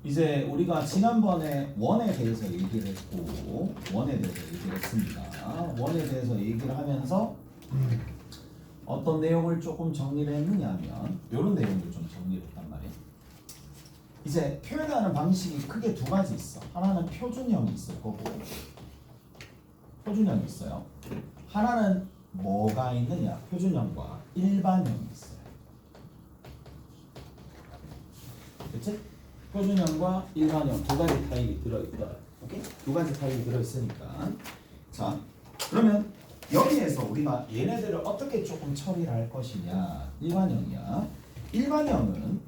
이제 우리가 지난번에 원에 대해서 얘기를 했고 원에 대해서 얘기를 했습니다. 원에 대해서 얘기를 하면서 어떤 내용을 조금 정리를 했느냐 하면 이런 내용을 좀 정리를 했단 말이에요. 이제 표현하는 방식이 크게 두 가지 있어. 하나는 표준형이 있을 거고 표준형이 있어요. 하나는 뭐가 있느냐? 표준형과 일반형이 있어요. 그치? 표준형과 일반형 두 가지 타입이 들어있다. 오케이? 두 가지 타입이 들어있으니까. 자, 그러면 여기에서 우리가 얘네들을 어떻게 조금 처리를 할 것이냐? 일반형이야. 일반형은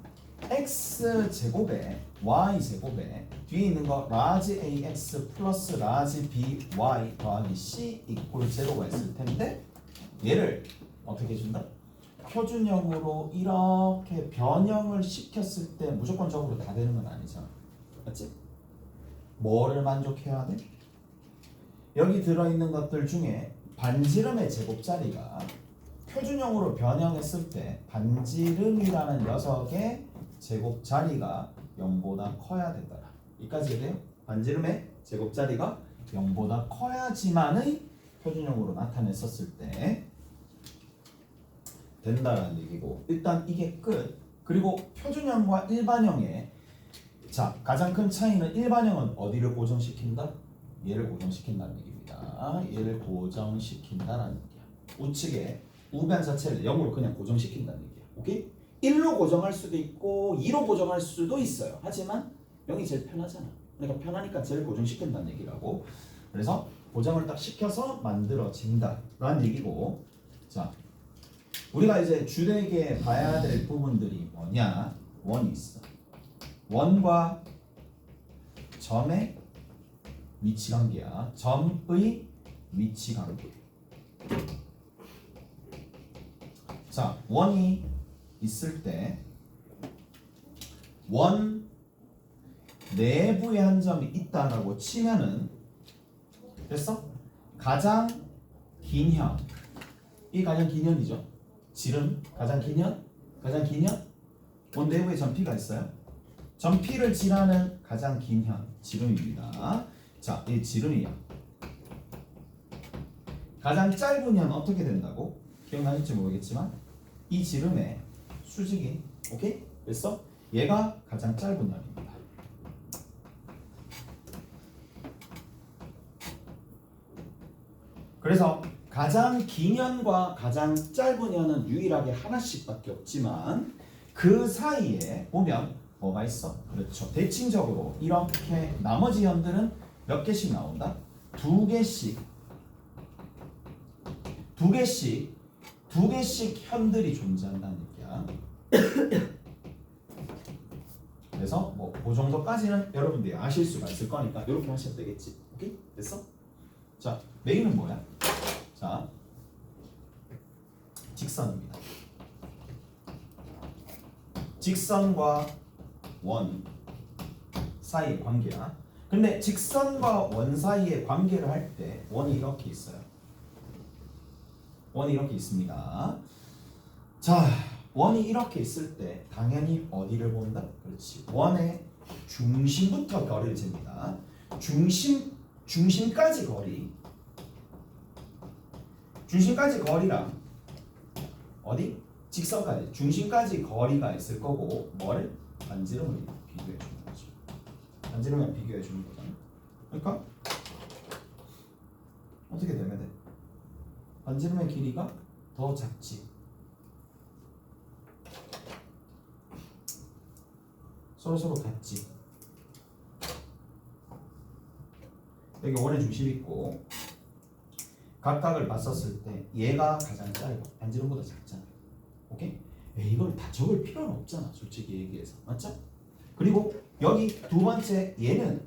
x제곱에 y제곱에 뒤에 있는 거 라지 ax 플러스 라지 by 더하기 c 이퀄 제로가 있을 텐데 얘를 어떻게 해준다? 표준형으로 이렇게 변형을 시켰을 때 무조건적으로 다 되는 건 아니잖아. 맞지? 뭐를 만족해야 돼? 여기 들어있는 것들 중에 반지름의 제곱자리가 표준형으로 변형했을 때 반지름이라는 녀석의 제곱자리가 0보다 커야 된다. 여기까지 돼요? 반지름의 제곱자리가 0보다 커야지만의 표준형으로 나타냈었을 때 된다라는 얘기고, 일단 이게 끝. 그리고 표준형과 일반형의 자 가장 큰 차이는 일반형은 어디를 고정시킨다? 얘를 고정시킨다는 얘기입니다. 얘를 고정시킨다라는 얘기야. 우측에 우변 자체를 0으로 그냥 고정시킨다는 얘기야. 오케이? 1로 고정할 수도 있고 2로 고정할 수도 있어요. 하지만 0이 제일 편하잖아. 그러니까 편하니까 제일 고정시킨다는 얘기라고. 그래서 고정을 딱 시켜서 만들어진다라는 얘기고, 자 우리가 이제 주되게 봐야 될 부분들이 뭐냐? 원이 있어. 원과 점의 위치관계야. 점의 위치관계. 자, 원이 있을 때 원 내부에 한 점이 있다라고 치면은 됐어? 가장 긴 현. 이 가장 긴 현이죠. 지름 가장 긴 현, 가장 긴 현. 원 내부에 점 P가 있어요. 점 P를 지나는 가장 긴 현, 지름입니다. 자, 이 지름이야. 가장 짧은 현 어떻게 된다고? 기억나실지 모르겠지만 이 지름의 수직인, 오케이? 됐어? 얘가 가장 짧은 현입니다. 그래서 가장 긴 현과 가장 짧은 현은 유일하게 하나씩밖에 없지만 그 사이에 보면 뭐가 있어? 그렇죠. 대칭적으로 이렇게 나머지 현들은 몇 개씩 나온다? 두 개씩 현들이 존재한다는 얘기야. 그래서 뭐 그 정도까지는 여러분들이 아실 수가 있을 거니까 이렇게 하셔도 되겠지. 오케이? 됐어? 자, 메인은 뭐야? 자, 직선입니다. 직선과 원 사이의 관계야. 근데 직선과 원 사이의 관계를 할 때 원이 이렇게 있어요. 원이 이렇게 있습니다. 자, 원이 이렇게 있을 때 당연히 어디를 본다? 그렇지. 원의 중심부터 거리를 잽니다. 중심까지 거리. 중심까지 거리랑 어디? 직선까지 중심까지 거리가 있을 거고 뭐를? 반지름을 비교해 주는 거죠. 반지름을 비교해 주는 거잖아. 그러니까 어떻게 되면 돼? 반지름의 길이가 더 작지. 서로 같지. 여기 원의 중심이 있고 각각을 봤었을 때 얘가 가장 짧아. 반지름보다 작잖아. 오케이? 이걸 다 적을 필요는 없잖아. 솔직히 얘기해서. 맞죠? 그리고 여기 두 번째 얘는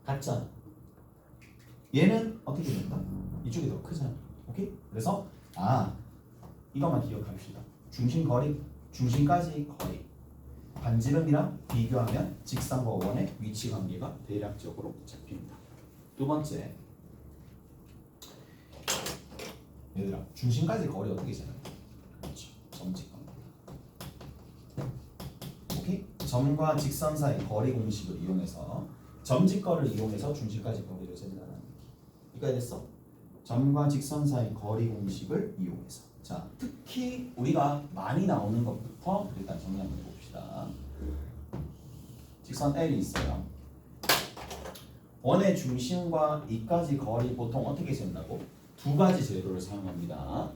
같잖아. 얘는 어떻게 된다? 이쪽이 더 크잖아. 오케이? 그래서 이것만 기억합시다. 중심까지 거리. 반지름이랑 비교하면 직선과 원의 위치 관계가 대략적으로 잡힙니다. 두 번째, 얘들아, 중심까지 거리 어떻게 재는? 그렇죠. 점직관계. 오케이? 점과 직선 사이 거리 공식을 이용해서 점직거를 이용해서 중심까지 거리를 재는다는 얘기. 이거 됐어? 점과 직선 사이 거리 공식을 이용해서. 자, 특히 우리가 많이 나오는 것부터 일단 정리 한번 해봅시다. 직선 L이 있어요. 원의 중심과 이까지 거리 보통 어떻게 재는다고? 두 가지 제도를 사용합니다.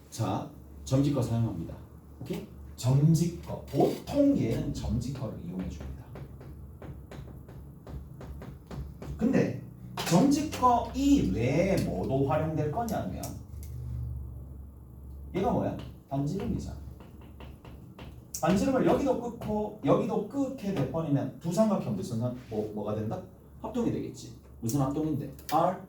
자, 점직거 사용합니다. 오케이? 점직거. 보통 얘는 점직거를 이용해 줍니다. 근데 점직거 이외에 뭐도 활용될 거냐면 얘가 뭐야? 반지름이잖아. 반지름을 여기도 끊고 여기도 끊게 될 뻔이면 두 삼각형 무슨 뭐가 된다? 합동이 되겠지. 무슨 합동인데? R,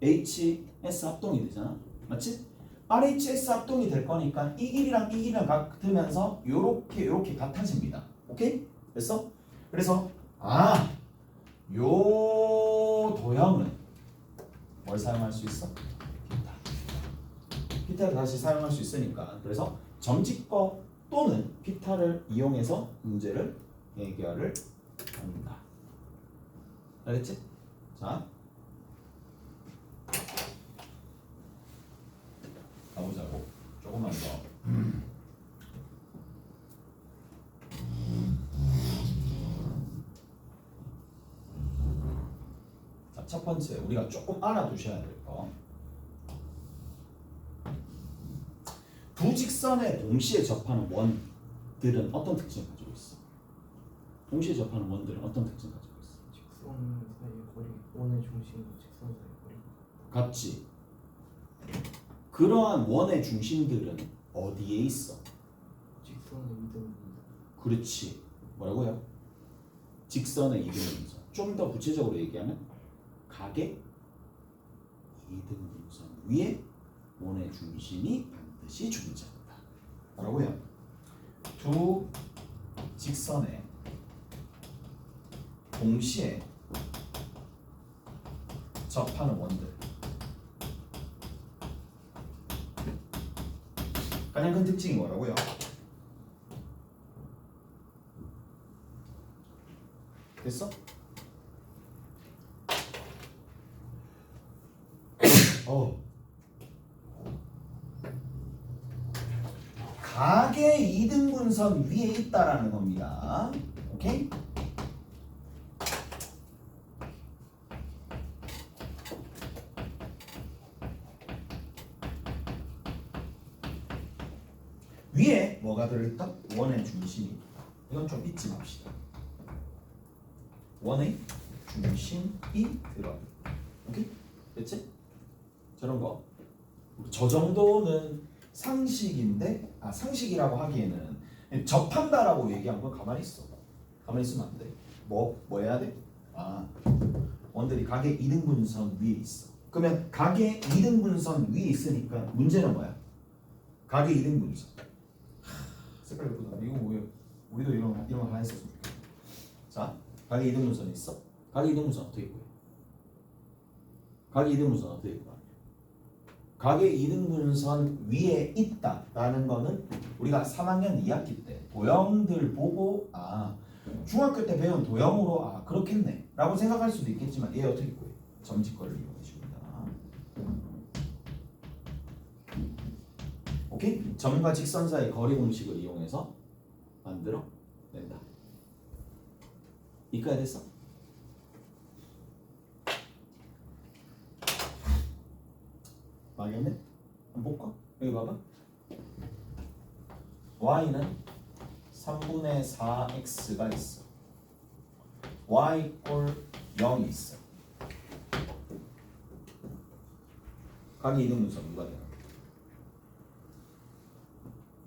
H, S 합동이 되잖아. 맞지? RHS 합동이 될 거니까 이 길이랑 이 길이랑 같으면서 요렇게 같아집니다. 오케이? 됐어? 그래서 요 도형은 뭘 사용할 수 있어? 피타를 다시 사용할 수 있으니까. 그래서 점직거 또는 피타를 이용해서 문제를 해결을 합니다. 알겠지? 자, 가보자고. 조금만 더. 자, 첫 번째 우리가 조금 알아두셔야 될 거. 두 직선에 동시에 접하는 원들은 어떤 특징을 가지고 있어? 동시에 접하는 원들은 어떤 특징을 가지고 있어? 직선 사이의 거리, 원의 중심과 직선 사이의 거리가 같지. 그러한 원의 중심들은 어디에 있어? 직선의 이등분선. 그렇지. 뭐라고요? 직선의 이등분선. 좀 더 구체적으로 얘기하면 각의 이등분선 위에 원의 중심이 반드시 존재한다. 뭐라고요? 두 직선에 동시에 접하는 원들. 가장 큰 특징이 뭐라고요? 됐어? 각의 이등분선 위에 있다라는 겁니다. 오케이? 위에 뭐가 들어있다? 원의 중심이. 이건 좀 잊지 맙시다. 원의 중심이 들어. 오케이? 됐지? 저런 거. 저 정도는 상식인데, 상식이라고 하기에는 접한다라고 얘기한 건 가만히 있어. 가만히 있으면 안 돼. 뭐 해야 돼? 원들이 각의 이등분선 위에 있어. 그러면 각의 이등분선 위에 있으니까 문제는 뭐야? 각의 이등분선. 색깔 예쁘다. 이거 뭐예요? 우리도 이런 거 하나 했었으면 좋겠다. 자, 각의 이등분선이 있어. 각의 이등분선 어떻게 구해? 각의 이등분선 어떻게 구해? 각의 이등분선 위에 있다라는 거는 우리가 3학년 2학기 때 도형들 보고 중학교 때 배운 도형으로 그렇겠네 라고 생각할 수도 있겠지만 얘 어떻게 구해? 점직거를 이용해 줍니다. 오케이? 점과 직선 사이 거리 공식을 이용해서 만들어 낸다. 이까지 됐어? 막였네? 한번 볼까? 여기 봐봐. y는 3분의 4x가 있어. y 꼴 0이 있어. 각의 이등분선 누가 되나?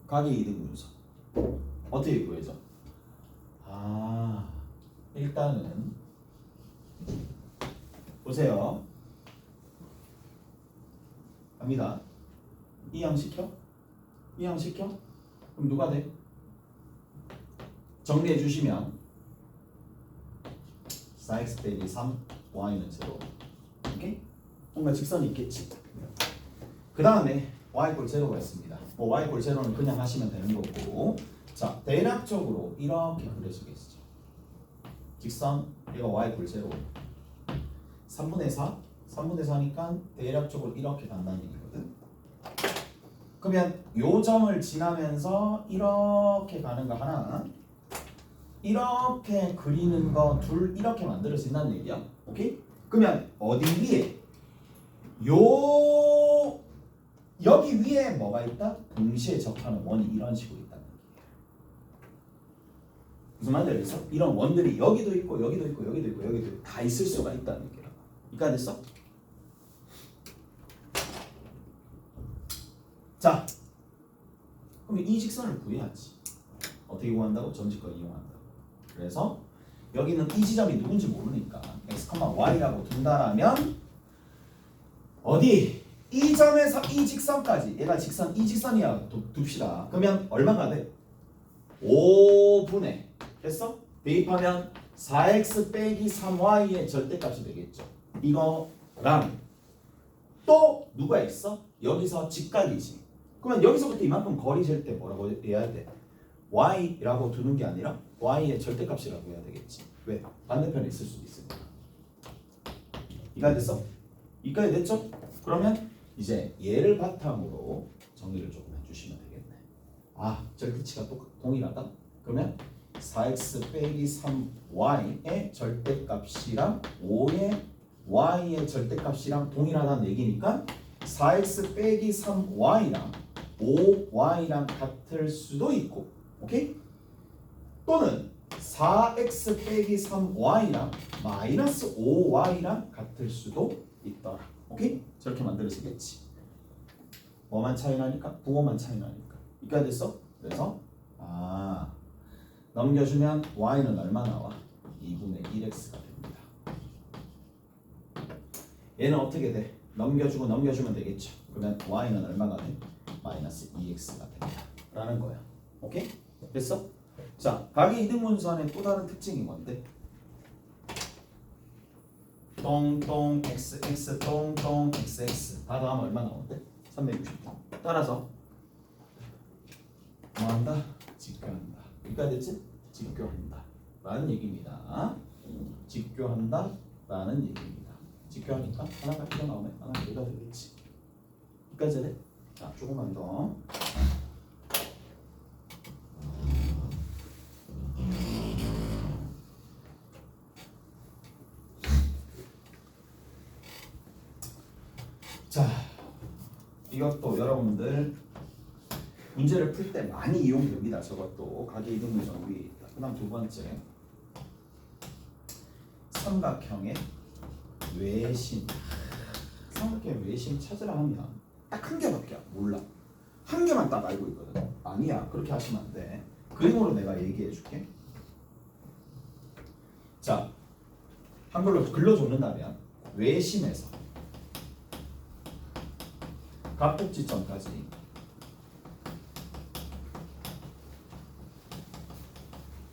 각의 이등분선 어떻게 구해져? 일단은 보세요. 갑니다. 이항시켜? 이항시켜? 그럼 누가 돼? 정리해 주시면 4x 빼기 3 y는 0. 오케이? 뭔가 직선이 있겠지. 그 다음에 y 꼴 0가 있습니다. 뭐 y 꼴 0는 그냥 하시면 되는 거고, 자, 대략적으로 이렇게 그려지겠죠. 직선 얘가 y 굴0 3분의 4 3분의 4니까 대략적으로 이렇게 간다는 얘기거든. 그러면 요 점을 지나면서 이렇게 가는 거 하나, 이렇게 그리는 거 둘 이렇게 만들어진다는 얘기야. 오케이? 그러면 어디 위에 요 여기 위에 뭐가 있다? 동시에 접하는 원이 이런 식으로 있다는 얘기야. 무슨 말인지 알겠어? 이런 원들이 여기도 있고 여기도 있고 여기도 있고 여기도 있고 다 있을 수가 있다는 얘기야. 이해가 됐어? 자, 그럼 이 직선을 구해야지. 어떻게 구한다고? 점직권 이용한다. 그래서 여기는 이 지점이 누군지 모르니까 x, y라고 둔다라면 어디? 이 점에서 이 직선까지 얘가 직선 이 직선이야 둡시다. 그러면 얼마가 돼? 5분의 됐어? 대입하면 4x 빼기 3y의 절대값이 되겠죠. 이거랑 또 누가 있어? 여기서 직각이지. 그러면 여기서부터 이만큼 거리 잴 때 뭐라고 해야 돼? y라고 두는 게 아니라 y의 절대값이라고 해야 되겠지. 왜? 반대편에 있을 수도 있으니까. 이해가 됐어? 이까지 됐죠? 그러면 이제 얘를 바탕으로 정리를 조금 해주시면 되겠네. 아, 절대치가 동일하다? 그러면 4x 빼기 3y의 절대값이랑 5의 y의 절대값이랑 동일하다는 얘기니까 4x 빼기 3y랑 5y랑 같을 수도 있고, 오케이? 또는 4x 빼기 3y랑 마이너스 5y랑 같을 수도 있더라. 오케이? 저렇게 만들어지겠지. 뭐만 차이 나니까? 부호만 차이 나니까. 이까지 됐어? 그래서 넘겨주면 y는 얼마 나와? 2분의 1x가 됩니다. 얘는 어떻게 돼? 넘겨주고 넘겨주면 되겠죠. 그러면 y는 얼마가 돼? 마이너스 2x가 됩니다. 라는 거야. 오케이? 됐어? 자, 각의 이등분선의 또 다른 특징이 뭔데? 똥똥 xx 똥똥 xx 다 더하면 얼마 나오는데? 360도. 따라서 뭐한다? 직교한다. 여기까지 됐지? 직교한다 라는 얘기입니다. 직교한다 라는 얘기입니다. 직교하니까 하나가 튀어나오면 하나가 얘가 되겠지. 여기까지 돼? 자, 조금만 더. 자, 이것도 여러분들 문제를 풀 때 많이 이용됩니다. 저것도 각의 이등분선 위에 있다. 그 다음 두 번째, 삼각형의 외심. 삼각형의 외심 찾으라 하면 딱 한 개밖에 몰라. 한 개만 딱 알고 있거든. 아니야, 그렇게 하시면 안 돼. 그림으로 내가 얘기해 줄게. 자, 한글로 글러줬는다면 외심에서 각복지점까지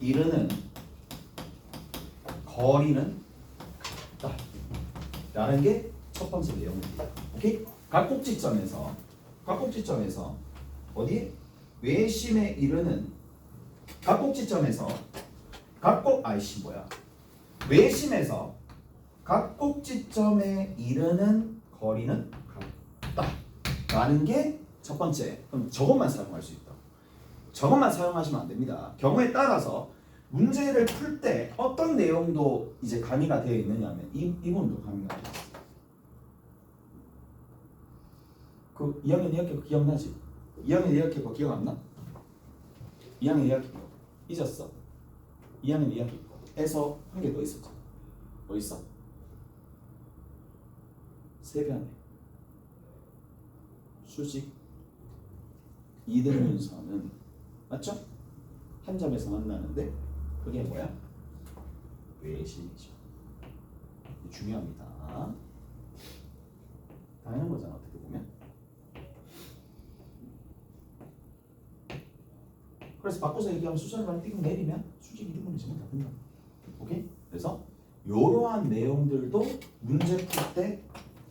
이르는 거리는 같다 라는 게 첫 번째 내용입니다. 오케이? 각복지점에서 어디? 외심에 이르는 각복지점에서 외심에서 각복지점에 이르는 거리는 같다 라는 게 첫 번째. 그럼 저것만 사용할 수 있다. 저것만 사용하시면 안 됩니다. 경우에 따라서 문제를 풀 때 어떤 내용도 이제 가미가 되어 있느냐면 이 부분도 가미가 되어 있어요. 그 2학년 2학기 거 기억나지? 2학년 2학기 거 기억 안 나? 2학년 2학기 거 잊었어? 2학년 2학기 거에서 한 개 더 있었잖아. 뭐 있어? 세변의 수직 이등분선은 맞죠? 한 점에서 만나는데 그게 뭐야? 외심이죠. 중요합니다. 당연한 거잖아, 어떻게 보면. 그래서 바꿔서 얘기하면 수선을 띄고 내리면 수직 이등분이지만 다 된다. 오케이? 그래서 이러한 내용들도 문제 풀 때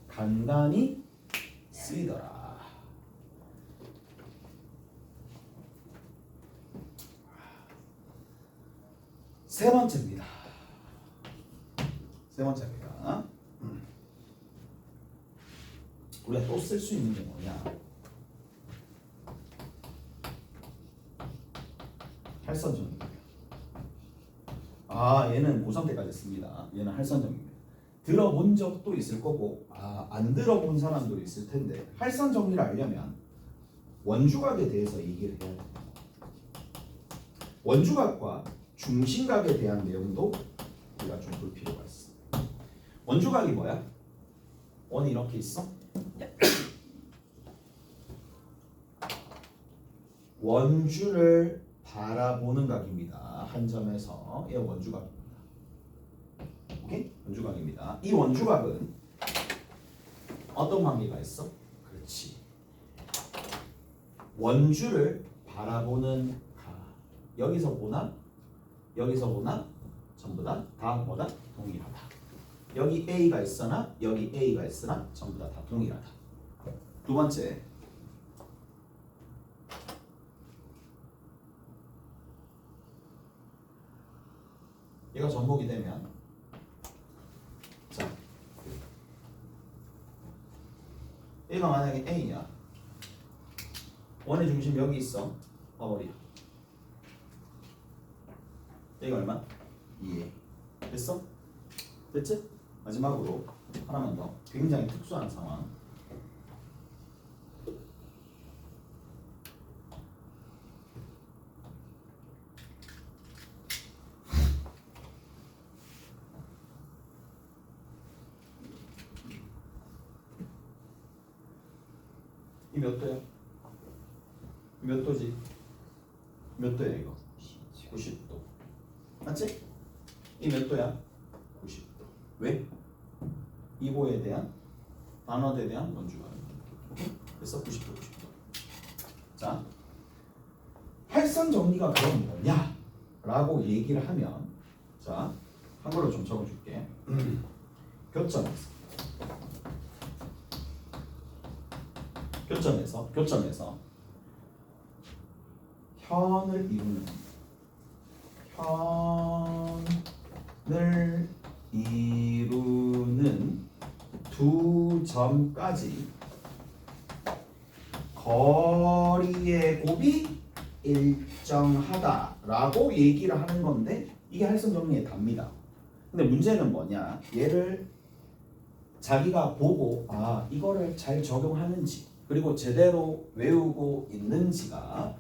간단히 쓰이더라. 세 번째입니다. 세 번째입니다. 우리가 또 쓸 수 있는 게 뭐냐? 할선정입니다. 얘는 고3 때까지 씁니다. 얘는 할선정입니다. 들어본 적도 있을 거고 안 들어본 사람도 있을 텐데 할선정리를 알려면 원주각에 대해서 얘기를 해야 돼요. 원주각과 중심각에 대한 내용도 우리가 좀 볼 필요가 있어. 원주각이 뭐야? 원이 이렇게 있어? 원주를 바라보는 각입니다. 한 점에서 얘 원주각입니다. 오케이? 원주각입니다. 이 원주각은 어떤 관계가 있어? 그렇지. 원주를 바라보는 각. 여기서 보나 전부 다 뭐다? 동일하다. 여기 A가 있으나 여기 A가 있으나 전부 다 동일하다. 두 번째. 얘가 전복이 되면 자 얘가 만약에 A야. 원의 중심 여기 있어. 어버려. 얘가 얼마? 2A. 됐어? 됐지? 마지막으로 하나만 더. 굉장히 특수한 상황. 이 몇 도야? 몇 도지? 몇 도야 이거? 90도. 맞지? 이 몇 도야? 90도. 왜? 이고에 대한 단원에 대한 원주가. 그래서 90도, 90도. 자, 할선 정리가 그럼 뭐냐? 라고 얘기를 하면, 자, 한글로 좀 적어줄게. 교점에서 현을 이루는 두 점까지 거리의 곱이 일정하다라고 얘기를 하는 건데 이게 할선 정리의 답니다. 근데 문제는 뭐냐? 얘를 자기가 보고 이거를 잘 적용하는지 그리고 제대로 외우고 있는지가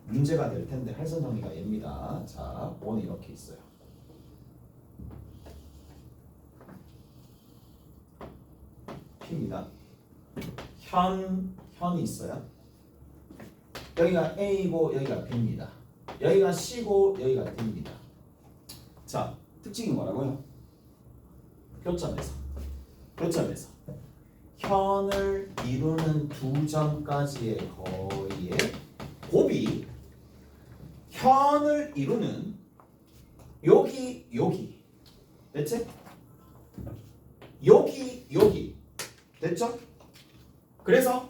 문제가 될 텐데 할선 정리가 얘입니다. 자, 원이 이렇게 있어요. P입니다. 현이 있어요. 여기가 A고 여기가 B입니다. 여기가 C고 여기가 D입니다. 자, 특징이 뭐라고요? 교점에서 현을 이루는 두 점까지의 거리의 곱이 현을 이루는 여기 됐지? 여기 됐죠? 그래서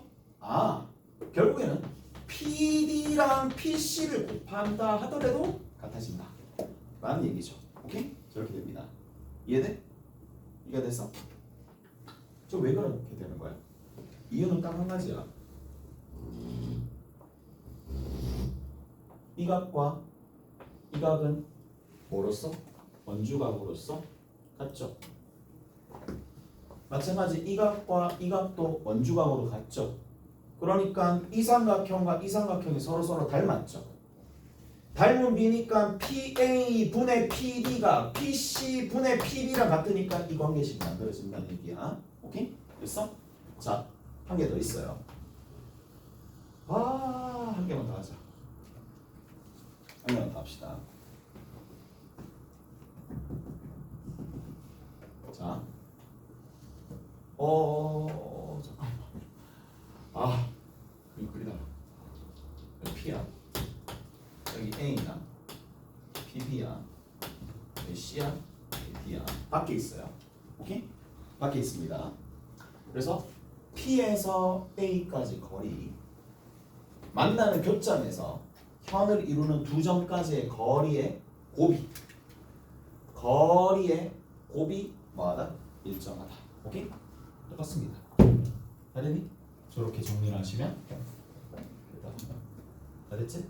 결국에는 PD랑 PC를 곱한다 하더라도 같아진다 라는 얘기죠. 오케이? 저렇게 됩니다. 이해돼? 이해가 됐어? 저 왜 그렇게 되는 거야? 이유는 딱 한 가지야. 이 각과 이 각은 뭐로서? 원주각으로서 같죠? 마찬가지 이 각과 이 각도 원주각으로 같죠? 그러니까 이 삼각형과 이 삼각형이 서로 닮았죠? 닮은 B니까 PA 분의 PD가 PC 분의 PB랑 같으니까 이 관계식이 만들어진다는 얘기야. 오케이? 됐어? 자, 한 개 더 있어요. 한 개만 더 하자. 한 개만 더 합시다. 자, 잠깐만. 그림 그리다. 여기 P야. 여기 A야. PB야. 여기 C야. 여기 D야. 밖에 있어요. 오케이? 밖에 있습니다. 그래서 P에서 A까지 거리 만나는 교점에서 현을 이루는 두 점까지의 거리의 곱이 거리의 곱이 뭐하다? 일정하다. 오케이? 똑같습니다. 다르니? 저렇게 정리를 하시면 다 됐지?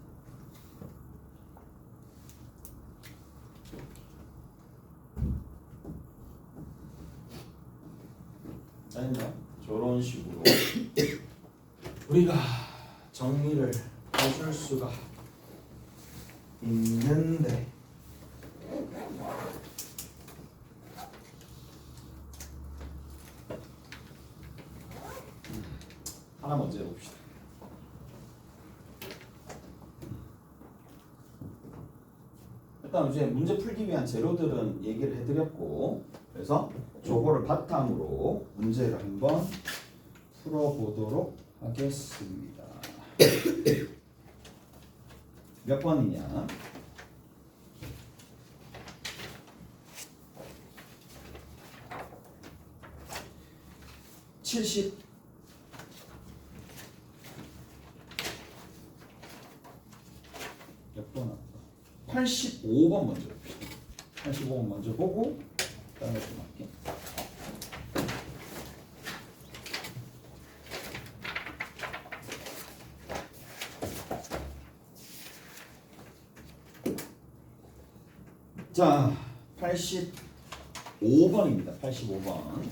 아니면 저런 식으로 우리가 정리를 해줄 수가 있는데 하나 먼저 해봅시다. 일단 이제 문제 풀기 위한 재료들은 얘기를 해드렸고, 그래서 저거를 바탕으로 문제를 한번 풀어보도록 하겠습니다. 몇 번이냐? 70 몇 번? 85번 먼저 봅시다. 85번 먼저 보고 그다음에 좀 할게. 자, 85번입니다. 85번.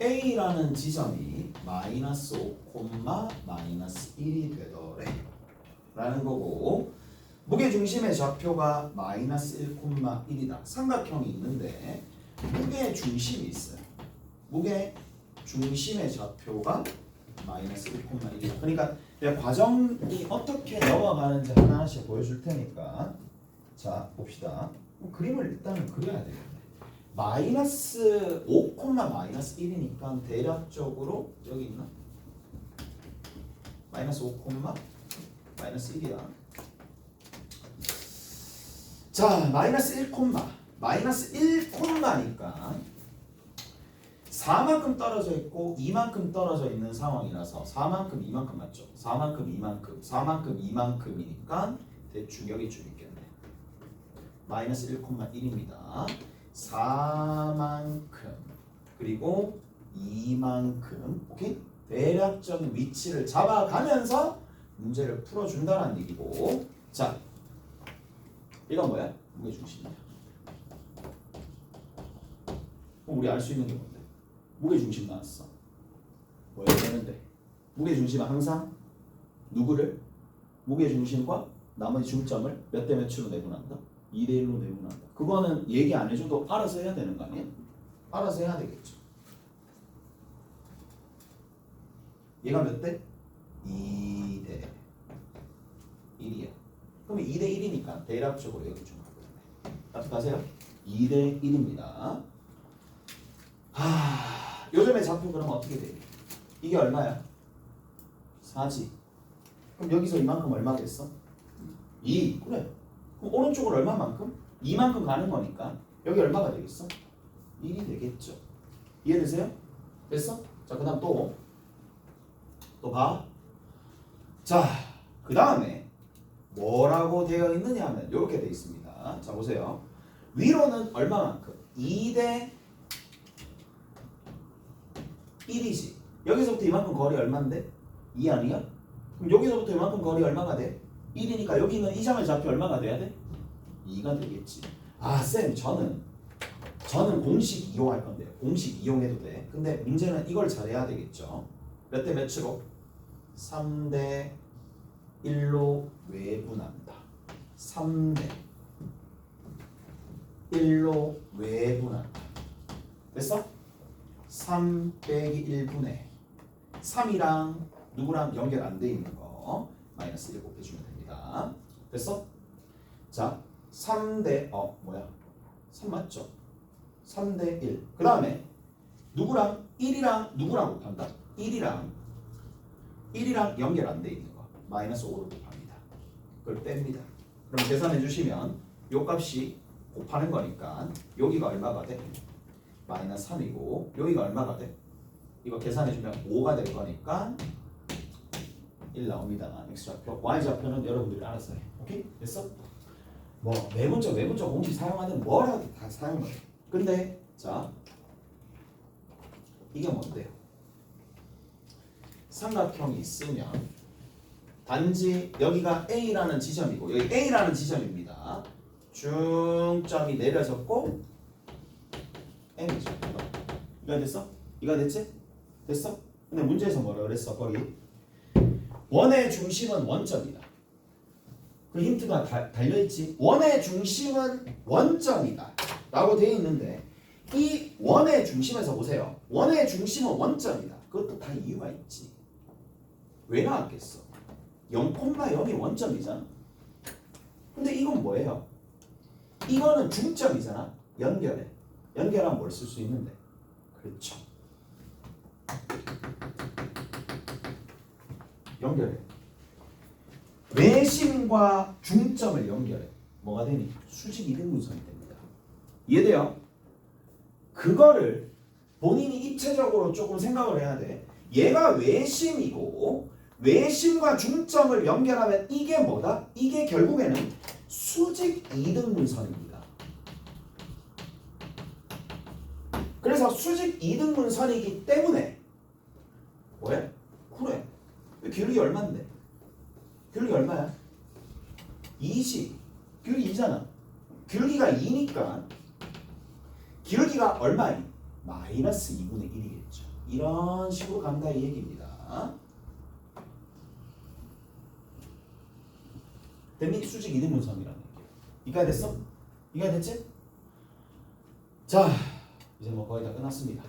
A라는 지점이 마이너스 5, 마이너스 1이 되더래 라는 거고, 무게중심의 좌표가 마이너스 1, 1이다. 삼각형이 있는데 무게 중심이 있어요. 무게 중심의 좌표가 마이너스 1, 1이다. 그러니까 내가 과정이 어떻게 넘어가는지 하나씩 보여줄 테니까 자 봅시다. 그림을 일단은 그려야 되겠네. 마이너스 5, 마이너스 1이니까 대략적으로 여기 있나? 마이너스 5, 마이너스 1이야. 자, 마이너스 1, 마이너스 1,니까 4만큼 떨어져 있고 2만큼 떨어져 있는 상황이라서 4만큼, 2만큼 맞죠? 4만큼, 2만큼, 4만큼, 2만큼이니까 대충 여기 좀 있겠네. 마이너스 1,1입니다. 4만큼 그리고 2만큼. 오케이? 대략적인 위치를 잡아가면서 문제를 풀어준다는 얘기고, 자 이건 뭐야? 무게중심이야. 그럼 우리 알 수 있는 게 뭔데? 무게중심 나왔어. 뭐야 되는데? 무게중심은 항상 누구를? 무게중심과 나머지 중점을 몇 대 몇으로 내분한다? 2대 1로 내분한다. 그거는 얘기 안 해줘도 알아서 해야 되는 거 아니야? 알아서 해야 되겠죠. 얘가 몇 대? 2대 1이야. 그럼 2대 1이니까 대략적으로 여기 좀 하거든요. 따뜻하세요? 2대 1입니다. 요즘에 좌표 그러면 어떻게 돼? 이게 얼마야? 4지. 그럼 여기서 이만큼 얼마 됐어? 2. 그래. 그럼 오른쪽은 얼마만큼? 2만큼 가는 거니까 여기 얼마가 되겠어? 1이 되겠죠. 이해되세요? 됐어? 자, 그 다음 또 봐. 자, 그 다음에 뭐라고 되어 있느냐 하면 이렇게 되어 있습니다. 자, 보세요. 위로는 얼마만큼? 2대 1이지. 여기서부터 이만큼 거리 얼마인데? 2 아니야? 그럼 여기서부터 이만큼 거리 얼마가 돼? 1이니까 여기는 이 점의 좌표 얼마가 돼야 돼? 2가 되겠지. 쌤 저는 공식 이용할 건데요. 공식 이용해도 돼. 근데 문제는 이걸 잘해야 되겠죠. 몇 대 몇으로? 3대 1로 외분한다. 3대 1로 외분한다. 됐어? 3 빼기 1분의 3이랑 누구랑 연결 안 돼 있는 거 마이너스 1 곱해주면 됩니다. 됐어? 자, 3대 3 맞죠? 3대 1. 그 다음에 누구랑 1이랑 누구랑 곱한다? 1이랑 연결 안 돼 있는 거 마이너스 5로 곱합니다. 그걸 뺍니다. 그럼 계산해 주시면 요 값이 곱하는 거니까 여기가 얼마가 돼? 마이너스 3이고 여기가 얼마가 돼? 이거 계산해 주면 5가 될 거니까 1 나옵니다. x좌표, y좌표는 여러분들이 알아서 해. 오케이? 됐어? 뭐 외분적 공식 사용하든 뭐라도 다 사용해. 근데 자 이게 뭔데요? 삼각형이 있으면 단지 여기가 A라는 지점이고 여기 A라는 지점입니다. 중점이 내려졌고 M이죠. 이거 됐어? 이거 됐지? 됐어? 근데 문제에서 뭐라 그랬어? 거기 원의 중심은 원점이다. 그 힌트가 달려있지. 원의 중심은 원점이다 라고 되어 있는데 이 원의 중심에서 보세요. 원의 중심은 원점이다. 그것도 다 이유가 있지. 왜 나왔겠어? 0,0이 원점이잖아. 근데 이건 뭐예요? 이거는 중점이잖아. 연결해. 연결하면 뭘 쓸 수 있는데? 그렇죠. 연결해. 외심과 중점을 연결해. 뭐가 되니? 수직 이등분선이 됩니다. 이해돼요? 그거를 본인이 입체적으로 조금 생각을 해야 돼. 얘가 외심이고 외심과 중점을 연결하면 이게 뭐다? 이게 결국에는 수직 이등분선입니다. 그래서 수직 이등분선이기 때문에 왜? 그래. 길이 얼마인데? 길이 얼마야? 20. 길이 2잖아. 길이가 2니까 길이가 얼마니? 마이너스 2분의 1이겠죠. 이런 식으로 간다 이 얘기입니다. 됐니? 수직 이등분선이라는 얘기야. 이까지 됐어? 이까지 됐지? 자, 이제 뭐 거의 다 끝났습니다.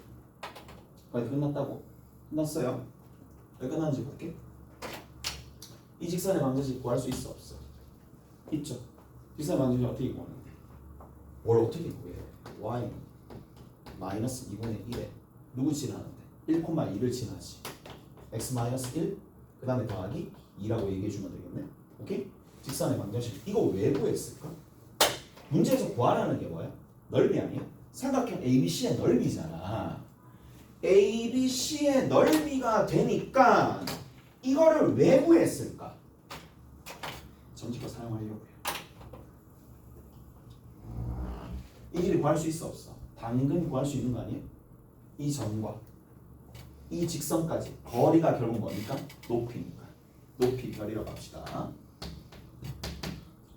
거의 다 끝났다고? 끝났어요. 왜 끝났는지 볼게. 이 직선의 방정식 구할 수 있어 없어? 있죠. 직선의 방정식 어떻게 구하는데? 뭘 어떻게 구해? y 마이너스 2분의 1에 누구 지나는데? 1,2를 지나지. x 마이너스 1, 그 다음에 더하기 2라고 얘기해주면 되겠네. 오케이? 직선의 방정식. 이거 왜 구했을까? 문제에서 구하라는 게 뭐야? 넓이 아니야? 삼각형 ABC의 넓이잖아. ABC의 넓이가 되니까 이거를 왜 구했을까? 정직과 사용하려고 해요. 이 길이 구할 수 있어 없어? 당근 구할 수 있는 거 아니에요? 이 점과 이 직선까지 거리가 결국 뭡니까? 높이니까. 높이 별이라고 합시다.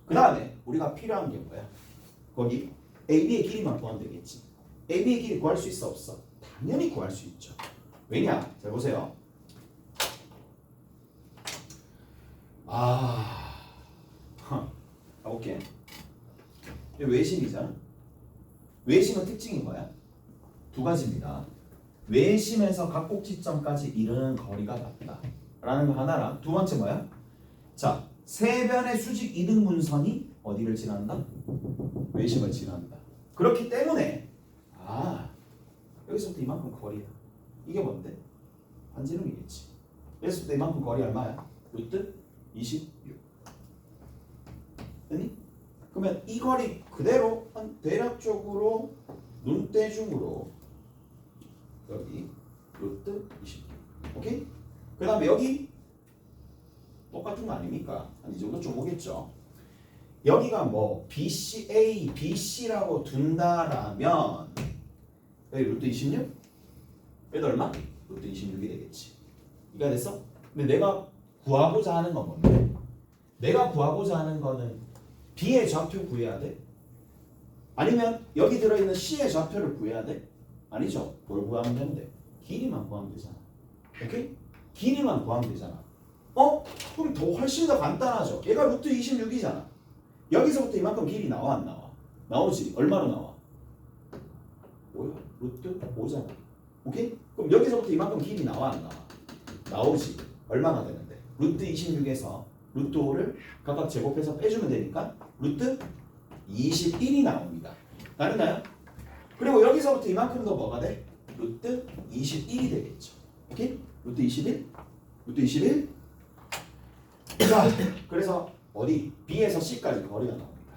그 다음에 우리가 필요한 게 뭐야? 거기 AB의 길이만 구하면 되겠지. AB의 길이 구할 수 있어 없어? 당연히 구할 수 있죠. 왜냐? 자 보세요. 오케이. 외심이잖아. 외심의 특징이 뭐야? 두 가지입니다. 외심에서 각곡지점까지 이르는 거리가 같다 라는 거 하나랑 두 번째 뭐야? 자, 세 변의 수직 이등분선이 어디를 지난다? 외심을 지난다. 그렇기 때문에 여기서부터 이만큼 거리야. 이게 뭔데? 반지름이겠지. 여기서부터 이만큼 거리 얼마야? 루트 26. 됐니? 그러면 이 거리 그대로 한 대략적으로 눈대중으로 여기 루트 26. 오케이? 그 다음에 여기 똑같은 거 아닙니까? 한 이 정도 좀 오겠죠. 여기가 뭐 BCA, BC라고 둔다라면 여기 루트 26? 여기 얼마? 루트 26이 되겠지. 이가 됐어? 근데 내가 구하고자 하는 건 뭔데? 내가 구하고자 하는 거는 B의 좌표 구해야 돼? 아니면 여기 들어있는 C의 좌표를 구해야 돼? 아니죠. 뭘 구하면 되는데? 길이만 구하면 되잖아. 오케이? 길이만 구하면 되잖아. 그럼 더 훨씬 더 간단하죠. 얘가 루트 26이잖아. 여기서부터 이만큼 길이 나와 안 나와? 나오지. 얼마로 나와? 뭐야? 루트 5잖아. 오케이? 그럼 여기서부터 이만큼 길이 나와 안 나와? 나오지. 얼마나 되는데? 루트 26에서 루트 5를 각각 제곱해서 빼주면 되니까 루트 21이 나옵니다. 다르나요? 그리고 여기서부터 이만큼 더 뭐가 돼? 루트 21이 되겠죠. 오케이? 루트 21? 루트 21? 자, 그래서 어디? B에서 C까지 거리가 나옵니다.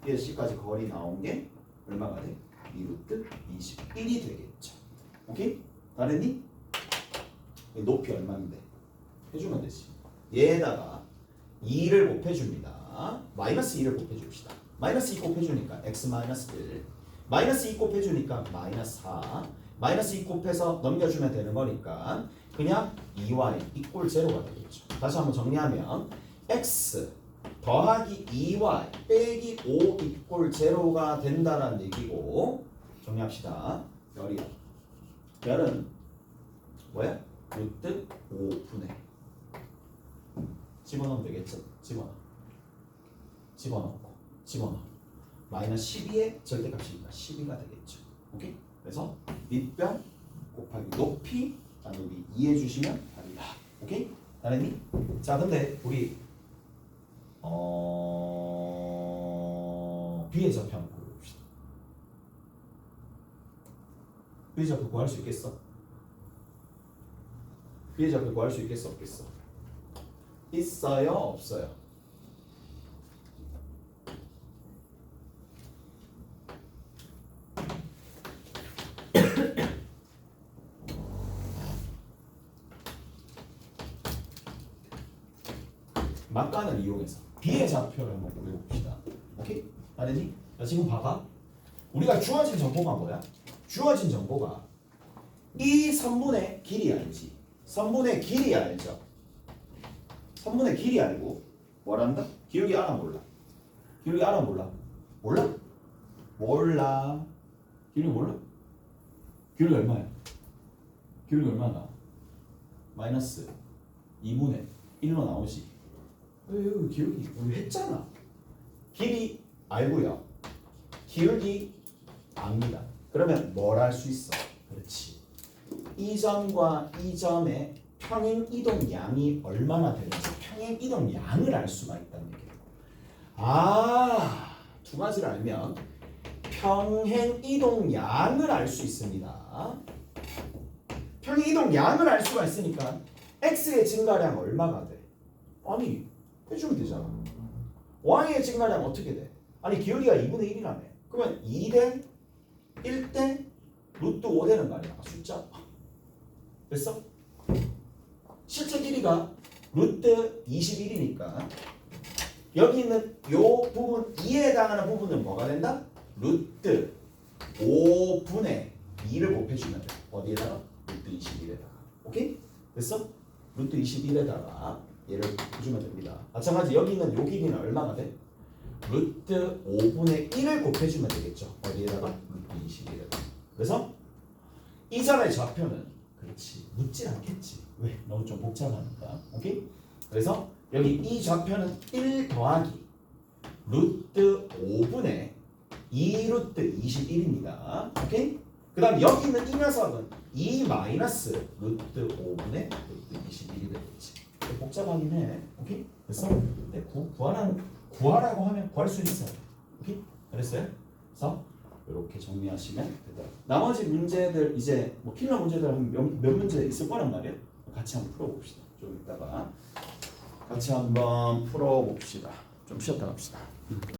B에서 C까지 거리 나온 게 얼마가 돼? 2루트 21이 되겠죠. 오케이? 다르니? 높이 얼마인데? 해주면 되지. 얘에다가 2를 곱해줍니다. 마이너스 2를 곱해줍시다. 마이너스 2 곱해주니까 x 마이너스 1. 마이너스 2 곱해주니까 마이너스 4. 마이너스 2 곱해서 넘겨주면 되는 거니까 그냥 2y 이꼴 제로가 되겠죠. 다시 한번 정리하면 x 더하기 2y 빼기 5 이꼴 제로가 된다는 얘기고 정리합시다. 열이요. 열은 뭐야? 루트 5분의 집어넣으면 되겠죠? 집어넣고 마이너스 12의 절대값이니까 12가 되겠죠. 오케이? 그래서 밑변 곱하기 높이 나누기 2 해주시면 답이다. 오케이? 다른이? 자 근데 우리 B의 좌표 한번 구해봅시다. B의 좌표 구할 수 있겠어? B의 좌표 구할 수 있겠어? 없겠어? 있어요? 없어요? 막간을 이용해서 B의 좌표를 한번 구해봅시다. 오케이? 알겠니? 자, 지금 봐봐. 우리가 주어진 정보가 뭐야? 주어진 정보가 이 선분의 길이 알지? 선분의 길이 알죠? 선분의 길이 알고 뭐란다? 기울기 알아 몰라? 기울기 알아 몰라? 몰라? 몰라. 기울기 몰라? 기울기 얼마야? 기울기 얼마나? 마이너스 2분의 1로 나오지. 기울기 우리 했잖아. 길이 알고요. 기울기 압니다. 그러면 뭘 할 수 있어? 그렇지. 이 점과 이 점의 평행 이동 양이 얼마나 되는지 평행 이동 양을 알 수가 있다는 얘기예요. 두 가지를 알면 평행 이동 양을 알 수 있습니다. 평행 이동 양을 알 수가 있으니까 x의 증가량 얼마가 돼? 아니 해주면 되잖아. y의 증가량 어떻게 돼? 아니 기울기가 2분의 1이라며. 그러면 2대 1대 루트 5 되는 거 아니야? 숫자. 됐어? 실제 길이가 루트 21이니까 여기 있는 요 부분 2에 해당하는 부분은 뭐가 된다? 루트 5분의 2를 곱해주면 돼. 어디에다가? 루트 21에다가. 오케이? 됐어? 루트 21에다가 얘를 곱해주면 됩니다. 마찬가지 여기 있는 요 길이는 얼마가 돼? 루트 5분의 1을 곱해주면 되겠죠. 어디에다가? 루트 21에다가. 그래서 이 점의 좌표는 그렇지 묻지 않겠지. 왜? 너무 좀 복잡하니까. 오케이? 그래서 여기 이 좌표는 1 더하기 루트 5분의 2 루트 21입니다. 오케이? 그 다음 여기 있는 이 녀석은 2 마이너스 루트 5분의 루트 21이 되겠지. 복잡하긴 해. 오케이? 그래서 구하라고 하면 구할 수 있어요. 오케이? 그랬어요? 그래서 이렇게 정리하시면 되더라. 나머지 문제들 이제 뭐 킬러 문제들 몇 문제 있을 거란 말이에요. 같이 한번 풀어봅시다. 좀 이따가 같이 한번 풀어봅시다. 좀 쉬었다 갑시다.